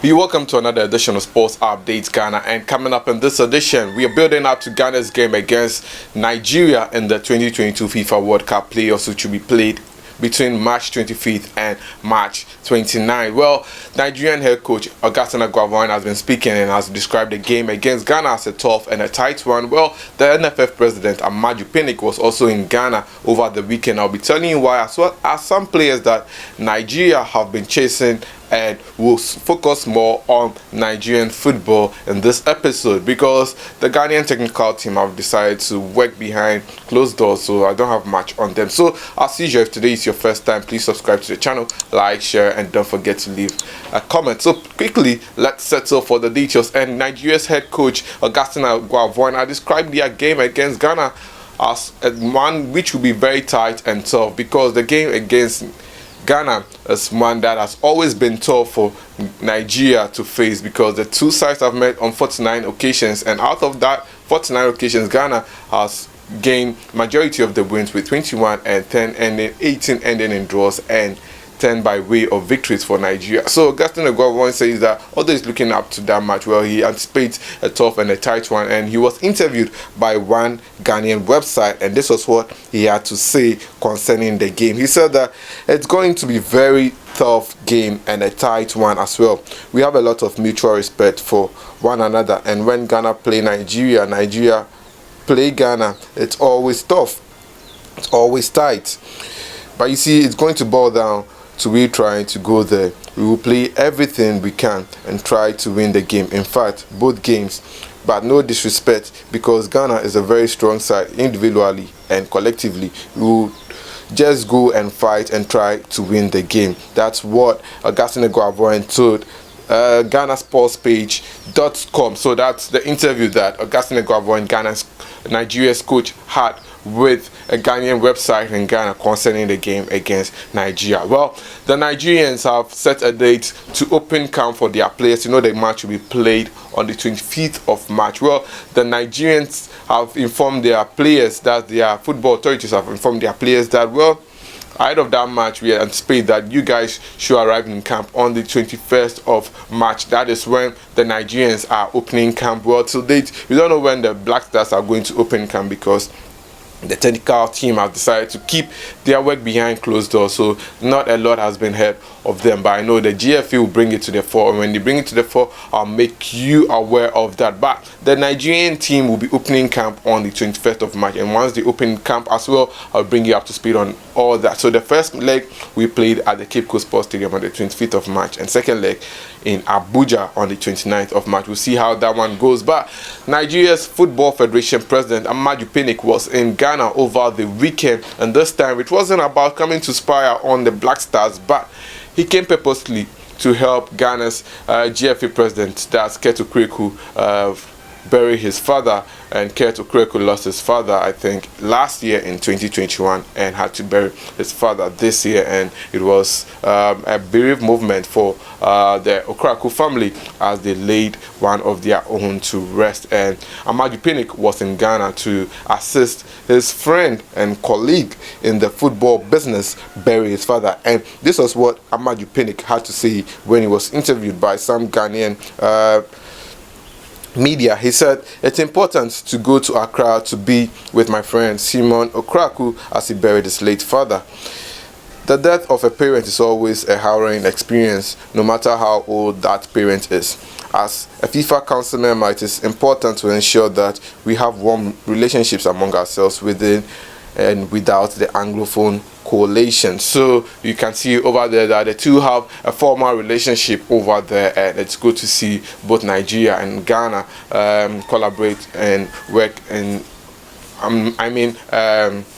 You're welcome to another edition of Sports Updates Ghana, and coming up in this edition, we are building up to Ghana's game against Nigeria in the 2022 FIFA World Cup playoffs, which will be played between March 25th and March 29th. Well, Nigerian head coach Augustine Aguavoin has been speaking and has described the game against Ghana as a tough and a tight one. Well, the NFF president Amaju Pinnick was also in Ghana over the weekend. I'll be telling you why, as well as some players that Nigeria have been chasing, and we'll focus more on Nigerian football in this episode because the Ghanaian technical team have decided to work behind closed doors, so I don't have much on them. So as usual, if today is your first time, please subscribe to the channel, like, share, and don't forget to leave a comment. So quickly, let's settle for the details. And Nigeria's head coach Augustine Aguavoin has described their game against Ghana as one which will be very tight and tough, because the game against Ghana is one that has always been tough for Nigeria to face, because the two sides have met on 49 occasions, and out of that 49 occasions, Ghana has gained majority of the wins with 21 and 10 ending, 18 ending in draws, and 10 by way of victories for Nigeria. So Augustine Aguavoin says that although he's looking up to that match, well, he anticipates a tough and a tight one, and he was interviewed by one Ghanaian website, and this was what he had to say concerning the game. He said that it's going to be very tough game and a tight one as well. We have a lot of mutual respect for one another, and when Ghana play Nigeria, Nigeria play Ghana, it's always tough, it's always tight. But you see, it's going to boil down to we trying to go there. We will play everything we can and try to win the game. In fact, both games. But no disrespect, because Ghana is a very strong side individually and collectively. We will just go and fight and try to win the game. That's what Augustine Aguavoin told GhanaSportsPage.com. So that's the interview that Augustine Aguavoin, Nigeria's coach, had with a Ghanaian website in Ghana concerning the game against Nigeria. Well, the Nigerians have set a date to open camp for their players. You know, the match will be played on the 25th of March. Well, the Nigerians have informed their players, that their football authorities have informed their players that, well, ahead of that match, we anticipate that you guys should arrive in camp on the 21st of March. That is when the Nigerians are opening camp. Well, to date, we don't know when the Black Stars are going to open camp, because the technical team have decided to keep their work behind closed doors, so not a lot has been heard of them. But I know the GFA will bring it to the fore, and when they bring it to the fore, I'll make you aware of that. But the Nigerian team will be opening camp on the 21st of March, and once they open camp as well, I'll bring you up to speed on all that. So the first leg we played at the Cape Coast Sports Stadium on the 25th of March, and second leg in Abuja on the 29th of March. We'll see how that one goes. But Nigeria's Football Federation President Amaju Pinnick was in Ghana over the weekend, and this time it wasn't about coming to spy on the Black Stars, but he came purposely to help Ghana's GFA president, that's Keto Kreku, bury his father. And Keto Kreku lost his father, I think, last year in 2021, and had to bury his father this year. And it was a bereaved movement for the Okraku family as they laid one of their own to rest. And Amaju Pinnick was in Ghana to assist his friend and colleague in the football business bury his father. And this was what Amaju Pinnick had to say when he was interviewed by some Ghanaian media. He said, it's important to go to Accra to be with my friend Simon Okraku as he buried his late father. The death of a parent is always a harrowing experience, no matter how old that parent is. As a FIFA council member, it is important to ensure that we have warm relationships among ourselves within and without the Anglophone coalition. So you can see over there that the two have a formal relationship over there, and it's good to see both Nigeria and Ghana collaborate and work and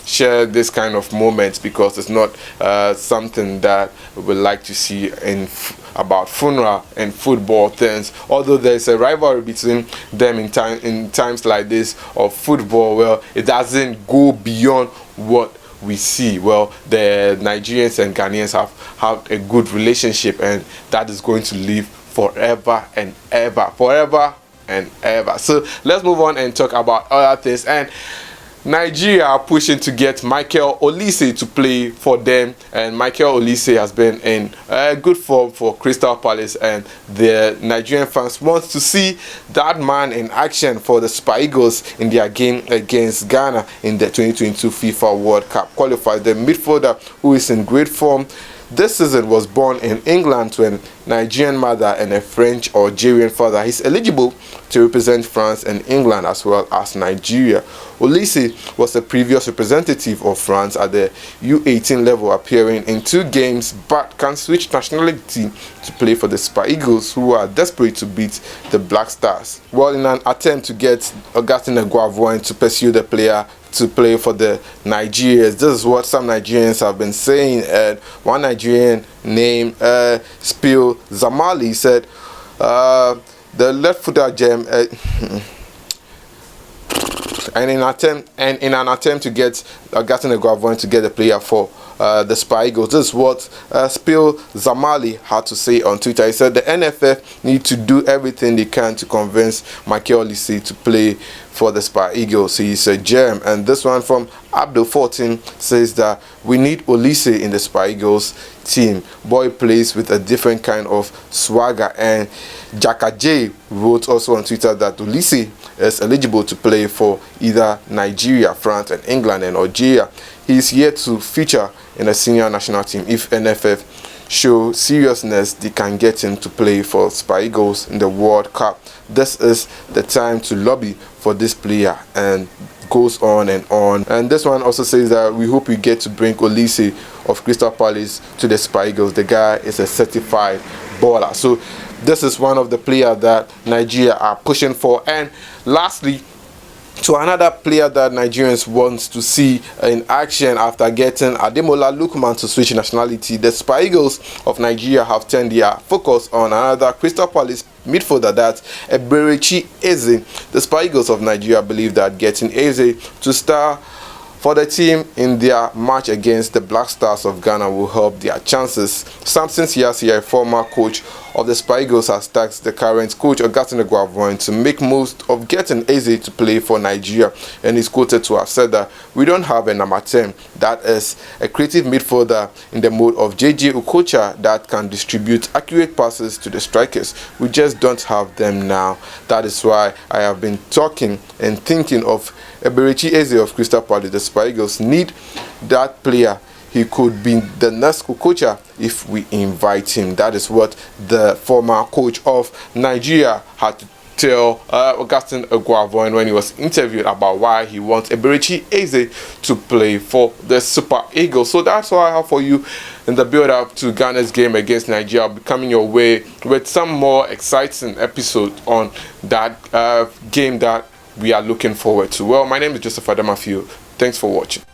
share this kind of moments, because it's not something that we would like to see in about funeral and football things. Although there's a rivalry between them in times like this of football, well, it doesn't go beyond what we see. Well, the Nigerians and Ghanaians have had a good relationship, and that is going to live forever and ever. So let's move on and talk about other things. And Nigeria are pushing to get Michael Olise to play for them, and Michael Olise has been in good form for Crystal Palace, and the Nigerian fans want to see that man in action for the Super Eagles in their game against Ghana in the 2022 FIFA World Cup qualifiers. The midfielder, who is in great form this season, was born in England to a Nigerian mother and a French or Algerian father. He's eligible to represent France and England as well as Nigeria. Olise was a previous representative of France at the U18 level, appearing in 2 games, but can switch nationality to play for the Super Eagles, who are desperate to beat the Black Stars. Well, in an attempt to get Augustin Eguavoen to pursue the player to play for the Nigerians, this is what some Nigerians have been saying. And one Nigerian named Spiel Zamali said the left-footer gem and in an attempt to get Augustin Eguavoen to get the player for the Super Eagles. This is what Spiel Zamali had to say on Twitter. He said the NFF need to do everything they can to convince Michael Olise to play for the Super Eagles. He's a gem. And this one from Abdul 14 says that we need Olise in the Super Eagles team. Boy plays with a different kind of swagger. And Jaka J wrote also on Twitter that Olise is eligible to play for either Nigeria, France, and England and Algeria. He is yet to feature in a senior national team. If NFF show seriousness, they can get him to play for Super Eagles in the World Cup. This is the time to lobby for this player, and goes on and on. And this one also says that we hope we get to bring Olise of Crystal Palace to the Super Eagles. The guy is a certified baller. So this is one of the players that Nigeria are pushing for. And lastly, to another player that Nigerians want to see in action after getting Ademola Lookman to switch nationality, the Super Eagles of Nigeria have turned their focus on another Crystal Palace midfielder, that's Eberechi Eze. The Super Eagles of Nigeria believe that getting Eze to star for the team in their match against the Black Stars of Ghana will help their chances. Samson Siasia, a former coach of the Super Eagles, has tasked the current coach Augustin Eguavoen to make most of getting Eze to play for Nigeria, and is quoted to have said that we don't have a number 10 that is a creative midfielder in the mode of JJ Okocha that can distribute accurate passes to the strikers. We just don't have them now. That is why I have been talking and thinking of Eberechi Eze of Crystal Palace. The Super Eagles need that player. He could be the next Okocha if we invite him. That is what the former coach of Nigeria had to tell Augustin Eguavoen when he was interviewed about why he wants Eberechi Eze to play for the Super Eagles. So that's all I have for you in the build-up to Ghana's game against Nigeria. I'll be coming your way with some more exciting episodes on that game that we are looking forward to. Well, my name is Joseph Adamafiu. Thanks for watching.